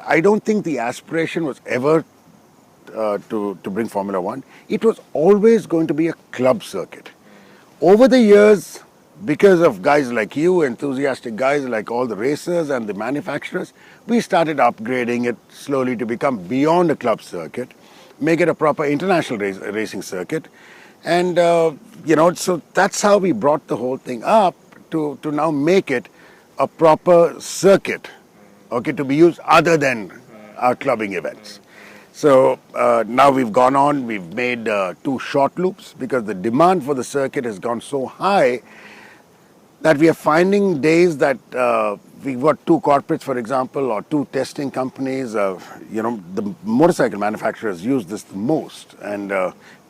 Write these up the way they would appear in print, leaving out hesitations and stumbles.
I don't think the aspiration was ever to bring Formula One. It was always going to be a club circuit. Over the years, because of guys like you, enthusiastic guys like all the racers and the manufacturers, we started upgrading it slowly to become beyond a club circuit, make it a proper international racing circuit. And, so that's how we brought the whole thing up to now make it a proper circuit, okay, to be used other than our clubbing events. So now we've gone on, we've made 2 short loops because the demand for the circuit has gone so high that we are finding days that we've got 2 corporates, for example, or 2 testing companies. The motorcycle manufacturers use this the most, and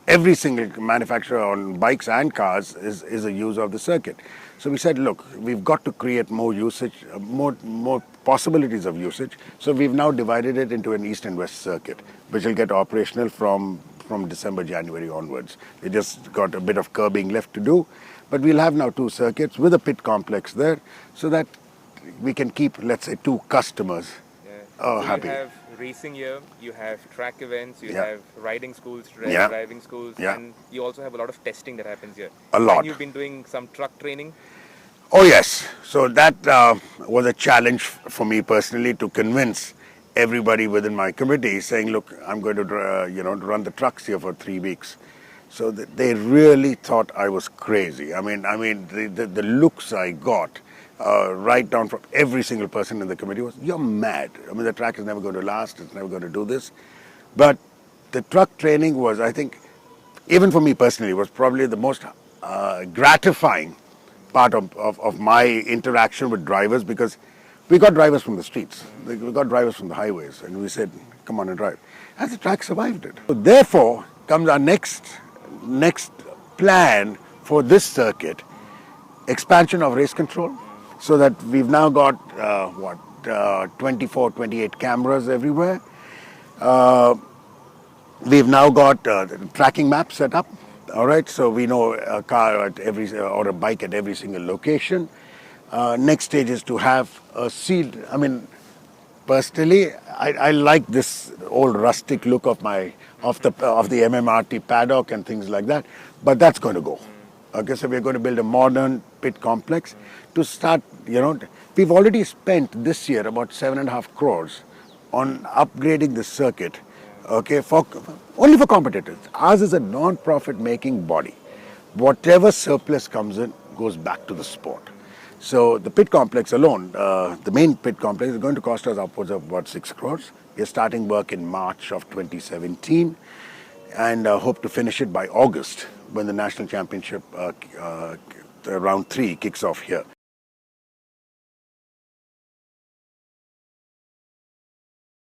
every single manufacturer on bikes and cars is a user of the circuit. So we said, look, we've got to create more usage, more possibilities of usage. So we've now divided it into an east and west circuit, which will get operational from December, January onwards. They just got a bit of curbing left to do, but we'll have now 2 circuits with a pit complex there, so that we can keep, let's say, 2 customers happy. You have racing here, you have track events, you have riding schools, driving schools, and you also have a lot of testing that happens here. A lot. And you've been doing some truck training. Oh yes, so that was a challenge for me personally to convince everybody within my committee, saying, look, I'm going to run the trucks here for 3 weeks. So they really thought I was crazy. I mean, the looks I got right down from every single person in the committee was, you're mad. I mean, the track is never going to last, it's never going to do this. But the truck training was, I think, even for me personally, was probably the most gratifying part of my interaction with drivers, because we got drivers from the streets, we got drivers from the highways, and we said, come on and drive. And the track survived it. So therefore comes our next plan for this circuit, expansion of race control, so that we've now got 24, 28 cameras everywhere. We've now got tracking maps set up. All right, so we know a car at or a bike at every single location. Next stage is to have a sealed. I mean, personally, I like this old rustic look of the MMRT paddock and things like that, but that's going to go. Okay, so we're going to build a modern pit complex to start. We've already spent this year about 7.5 crores on upgrading the circuit. Okay, only for competitors. Ours is a non-profit making body. Whatever surplus comes in goes back to the sport. So the pit complex alone, the main pit complex, is going to cost us upwards of about 6 crores. We're starting work in March of 2017 and hope to finish it by August, when the national championship round 3 kicks off here.